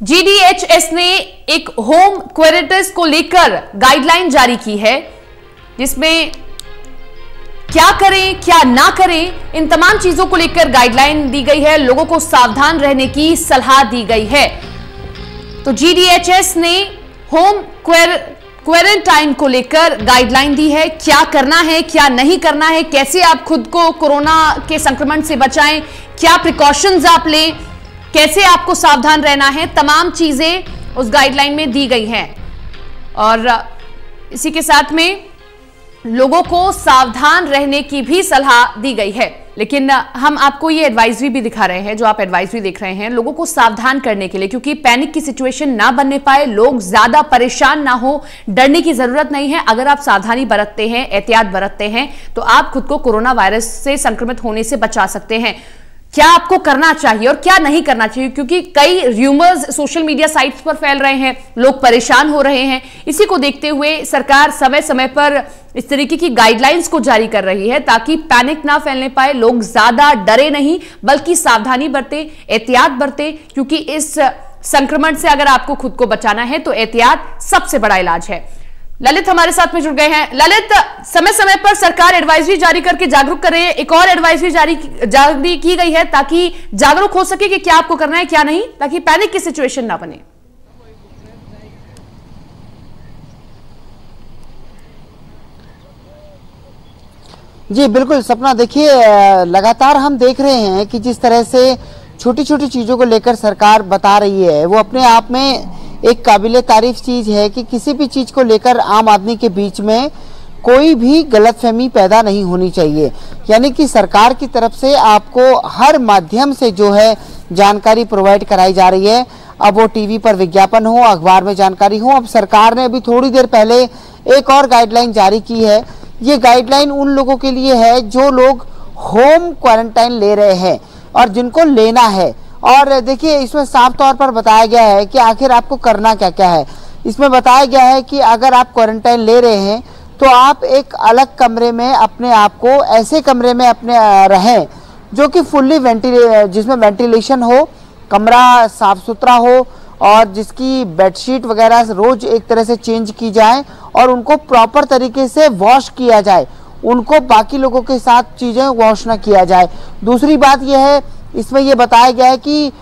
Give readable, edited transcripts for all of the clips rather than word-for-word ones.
जीडीएचएस ने एक home quarantine को लेकर गाइडलाइन जारी की है, जिसमें क्या करें क्या ना करें इन तमाम चीजों को लेकर गाइडलाइन दी गई है। लोगों को सावधान रहने की सलाह दी गई है। तो जीडीएचएस ने होम क्वारंटाइन को लेकर गाइडलाइन दी है। क्या करना है क्या नहीं करना है, कैसे आप खुद को कोरोना के संक्रमण से बचाएं, क्या प्रिकॉशंस आप लें, कैसे आपको सावधान रहना है, तमाम चीजें उस गाइडलाइन में दी गई हैं। और इसी के साथ में लोगों को सावधान रहने की भी सलाह दी गई है। लेकिन हम आपको ये एडवाइजरी भी दिखा रहे हैं, जो आप एडवाइजरी देख रहे हैं, लोगों को सावधान करने के लिए, क्योंकि पैनिक की सिचुएशन ना बनने पाए, लोग ज्यादा परेशान ना हो, डरने की जरूरत नहीं है। अगर आप सावधानी बरतते हैं, एहतियात बरतते हैं, तो आप खुद को कोरोना वायरस से संक्रमित होने से बचा सकते हैं। क्या आपको करना चाहिए और क्या नहीं करना चाहिए, क्योंकि कई र्यूमर्स सोशल मीडिया साइट्स पर फैल रहे हैं, लोग परेशान हो रहे हैं। इसी को देखते हुए सरकार समय समय पर इस तरीके की गाइडलाइंस को जारी कर रही है, ताकि पैनिक ना फैलने पाए, लोग ज्यादा डरे नहीं, बल्कि सावधानी बरते, एहतियात बरते। क्योंकि इस संक्रमण से अगर आपको खुद को बचाना है तो एहतियात सबसे बड़ा इलाज है। ललित हमारे साथ में जुड़ गए हैं। ललित, समय समय पर सरकार एडवाइजरी जारी करके जागरूक कर रही है, एक और एडवाइजरी जारी की गई है ताकि जागरूक हो सके कि क्या आपको करना है क्या नहीं, ताकि पैनिक की सिचुएशन ना बने। जी बिल्कुल सपना, देखिए लगातार हम देख रहे हैं कि जिस तरह से छोटी छोटी चीजों को लेकर सरकार बता रही है, वो अपने आप में एक काबिले तारीफ चीज है कि किसी भी चीज को लेकर आम आदमी के बीच में कोई भी गलतफहमी पैदा नहीं होनी चाहिए। यानी कि सरकार की तरफ से आपको हर माध्यम से जो है जानकारी प्रोवाइड कराई जा रही है। अब वो टीवी पर विज्ञापन हो, अखबार में जानकारी हो। अब सरकार ने अभी थोड़ी देर पहले एक और गाइडलाइन जारी की है। ये गाइडलाइन उन लोगों के लिए है जो लोग होम क्वारंटाइन ले रहे हैं और जिनको लेना है। और देखिए, इसमें साफ तौर पर बताया गया है कि आखिर आपको करना क्या क्या है। इसमें बताया गया है कि अगर आप क्वारंटाइन ले रहे हैं तो आप एक अलग कमरे में अपने आप को, ऐसे कमरे में अपने रहें जो कि फुल्ली जिसमें वेंटिलेशन हो, कमरा साफ सुथरा हो और जिसकी बेडशीट वगैरह रोज एक तरह से चेंज की जाए और उनको प्रॉपर तरीके से वॉश किया जाए, उनको बाकी लोगों के साथ चीज़ें वॉश ना किया जाए। दूसरी बात यह है, इसमें यह बताया गया है कि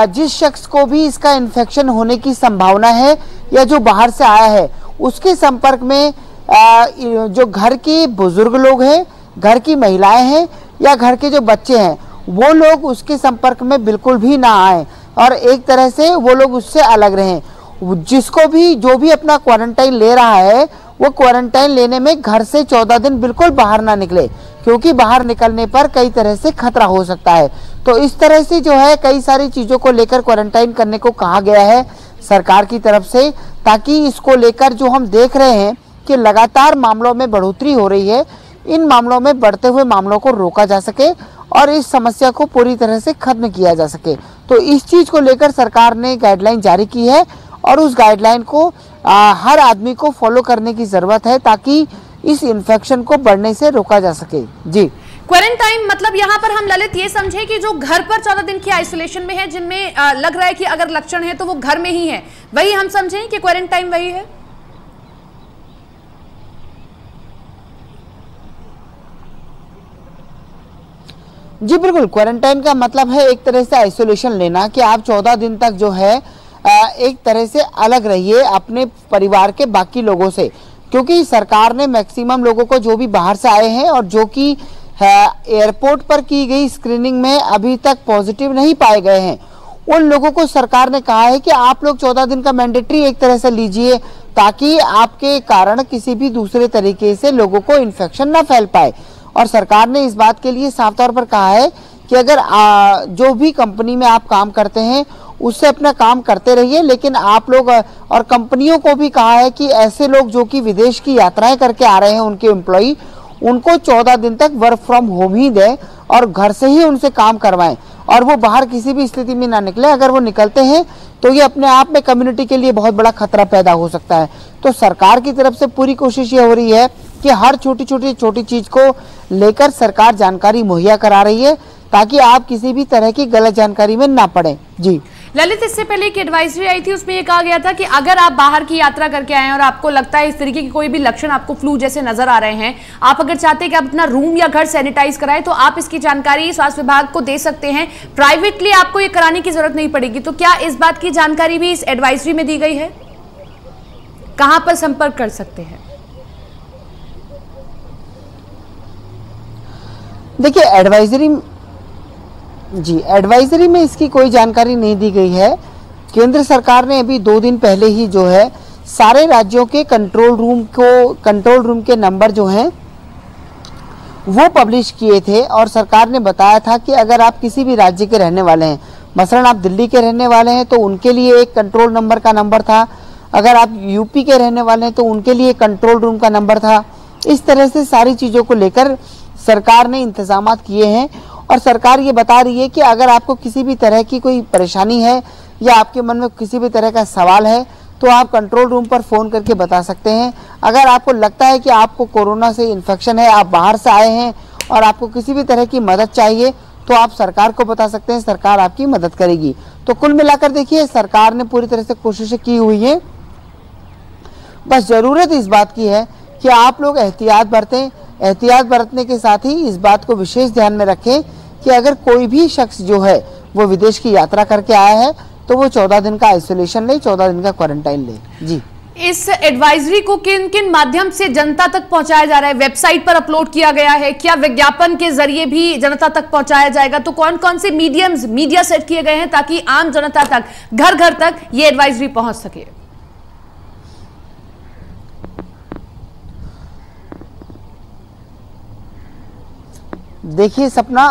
जिस शख्स को भी इसका इन्फेक्शन होने की संभावना है या जो बाहर से आया है, उसके संपर्क में जो घर के बुजुर्ग लोग हैं, घर की महिलाएं हैं या घर के जो बच्चे हैं, वो लोग उसके संपर्क में बिल्कुल भी ना आए और एक तरह से वो लोग उससे अलग रहें। जिसको भी जो भी अपना क्वारंटाइन ले रहा है, वो क्वारंटाइन लेने में घर से 14 दिन बिल्कुल बाहर ना निकले, क्योंकि बाहर निकलने पर कई तरह से खतरा हो सकता है। तो इस तरह से जो है कई सारी चीज़ों को लेकर क्वारंटाइन करने को कहा गया है सरकार की तरफ से, ताकि इसको लेकर जो हम देख रहे हैं कि लगातार मामलों में बढ़ोतरी हो रही है, इन मामलों में बढ़ते हुए मामलों को रोका जा सके और इस समस्या को पूरी तरह से खत्म किया जा सके। तो इस चीज़ को लेकर सरकार ने गाइडलाइन जारी की है और उस गाइडलाइन को हर आदमी को फॉलो करने की ज़रूरत है, ताकि इस इन्फेक्शन को बढ़ने से रोका जा सके। जी, क्वारंटाइन मतलब यहाँ पर हम ललित ये समझे कि जो घर पर 14 दिन की आइसोलेशन में है, जिनमें लग रहा है कि अगर लक्षण है तो वो घर में ही है, वही हम समझें कि क्वारंटाइन वही है। जी बिल्कुल, क्वारंटाइन का मतलब है एक तरह से आइसोलेशन लेना, कि आप 14 दिन तक जो है एक तरह से अलग रहिए अपने परिवार के बाकी लोगों से, क्योंकि सरकार ने मैक्सिमम लोगों को जो भी बाहर से आए हैं और जो कि एयरपोर्ट पर की गई स्क्रीनिंग में अभी तक पॉजिटिव नहीं पाए गए हैं, उन लोगों को सरकार ने कहा है कि आप लोग 14 दिन का मैंडेटरी एक तरह से लीजिए, ताकि आपके कारण किसी भी दूसरे तरीके से लोगों को इन्फेक्शन ना फैल पाए। और सरकार ने इस बात के लिए साफ तौर पर कहा है कि अगर जो भी कंपनी में आप काम करते हैं उससे अपना काम करते रहिए, लेकिन आप लोग और कंपनियों को भी कहा है कि ऐसे लोग जो कि विदेश की यात्राएं करके आ रहे हैं, उनके एम्प्लॉई, उनको 14 दिन तक वर्क फ्रॉम होम ही दें और घर से ही उनसे काम करवाएं और वो बाहर किसी भी स्थिति में ना निकले। अगर वो निकलते हैं तो ये अपने आप में कम्युनिटी के लिए बहुत बड़ा खतरा पैदा हो सकता है। तो सरकार की तरफ से पूरी कोशिश ये हो रही है कि हर छोटी चीज को लेकर सरकार जानकारी मुहैया करा रही है, ताकि आप किसी भी तरह की गलत जानकारी में ना पड़े। जी। ललित, इससे पहले एक एडवाइजरी आई थी, उसमें ये कहा गया था कि अगर आप बाहर की यात्रा करके आए और आपको लगता है इस तरीके की कोई भी लक्षण आपको फ्लू जैसे नजर आ रहे हैं, आप अगर चाहते हैं कि आप अपना रूम या घर सैनिटाइज कराएं तो आप इसकी जानकारी स्वास्थ्य विभाग को दे सकते हैं, प्राइवेटली आपको ये कराने की जरूरत नहीं पड़ेगी। तो क्या इस बात की जानकारी भी इस एडवाइजरी में दी गई है? कहां पर संपर्क कर सकते हैं? देखिए, एडवाइजरी में इसकी कोई जानकारी नहीं दी गई है। केंद्र सरकार ने अभी 2 दिन पहले ही जो है सारे राज्यों के कंट्रोल रूम के नंबर जो हैं वो पब्लिश किए थे और सरकार ने बताया था कि अगर आप किसी भी राज्य के रहने वाले हैं, मसलन आप दिल्ली के रहने वाले हैं तो उनके लिए एक कंट्रोल नंबर का नंबर था, अगर आप यूपी के रहने वाले हैं तो उनके लिए कंट्रोल रूम का नंबर था। इस तरह से सारी चीज़ों को लेकर सरकार ने इंतजामात किए हैं और सरकार ये बता रही है कि अगर आपको किसी भी तरह की कोई परेशानी है या आपके मन में किसी भी तरह का सवाल है तो आप कंट्रोल रूम पर फ़ोन करके बता सकते हैं। अगर आपको लगता है कि आपको कोरोना से इन्फेक्शन है, आप बाहर से आए हैं और आपको किसी भी तरह की मदद चाहिए तो आप सरकार को बता सकते हैं, सरकार आपकी मदद करेगी। तो कुल मिलाकर देखिए, सरकार ने पूरी तरह से कोशिशें की हुई हैं। बस ज़रूरत इस बात की है कि आप लोग एहतियात बरतें। एहतियात बरतने के साथ ही इस बात को विशेष ध्यान में रखें कि अगर कोई भी शख्स जो है वो विदेश की यात्रा करके आया है तो वो 14 दिन का आइसोलेशन ले, 14 दिन का क्वारंटाइन ले। जी, इस एडवाइजरी को किन किन माध्यम से जनता तक पहुंचाया जा रहा है? वेबसाइट पर अपलोड किया गया है, क्या विज्ञापन के जरिए भी जनता तक पहुंचाया जाएगा? तो कौन कौन से मीडिया सेट किए गए हैं ताकि आम जनता तक, घर घर तक ये एडवाइजरी पहुंच सके? देखिए सपना,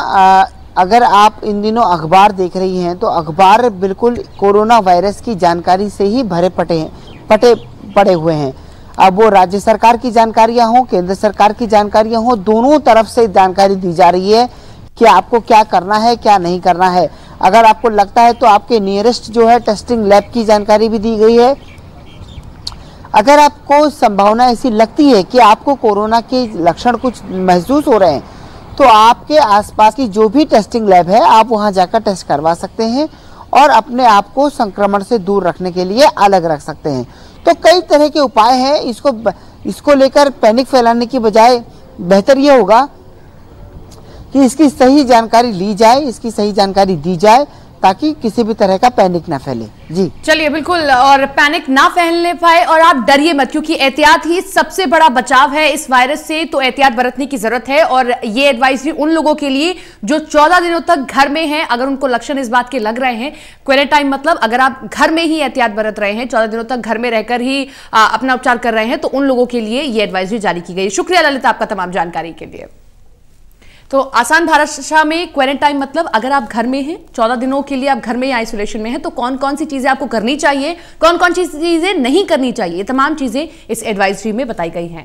अगर आप इन दिनों अखबार देख रही हैं तो अखबार बिल्कुल कोरोना वायरस की जानकारी से ही भरे पड़े हुए हैं। अब वो राज्य सरकार की जानकारियां हो, केंद्र सरकार की जानकारियां हो, दोनों तरफ से जानकारी दी जा रही है कि आपको क्या करना है, क्या नहीं करना है। अगर आपको लगता है तो आपके नियरेस्ट जो है टेस्टिंग लैब की जानकारी भी दी गई है। अगर आपको संभावना ऐसी लगती है कि आपको कोरोना के लक्षण कुछ महसूस हो रहे हैं तो आपके आसपास की जो भी टेस्टिंग लैब है आप वहां जाकर टेस्ट करवा सकते हैं और अपने आप को संक्रमण से दूर रखने के लिए अलग रख सकते हैं। तो कई तरह के उपाय हैं। इसको लेकर पैनिक फैलाने की बजाय बेहतर ये होगा कि इसकी सही जानकारी ली जाए, इसकी सही जानकारी दी जाए ताकि किसी भी तरह का पैनिक ना फैले। जी चलिए, बिल्कुल, और पैनिक ना फैलने पाए और आप डरिए मत, क्योंकि एहतियात ही सबसे बड़ा बचाव है इस वायरस से। तो एहतियात बरतने की जरूरत है और ये एडवाइजरी उन लोगों के लिए जो 14 दिनों तक घर में हैं, अगर उनको लक्षण इस बात के लग रहे हैं। क्वारंटाइन मतलब अगर आप घर में ही एहतियात बरत रहे हैं, 14 दिनों तक घर में रहकर ही अपना उपचार कर रहे हैं, तो उन लोगों के लिए ये एडवाइजरी जारी की गई। शुक्रिया ललित आपका तमाम जानकारी के लिए। तो आसान भाषा में क्वारंटाइन मतलब अगर आप घर में हैं, 14 दिनों के लिए आप घर में या आइसोलेशन में हैं, तो कौन कौन सी चीजें आपको करनी चाहिए, कौन कौन सी चीजें नहीं करनी चाहिए, ये तमाम चीजें इस एडवाइजरी में बताई गई हैं।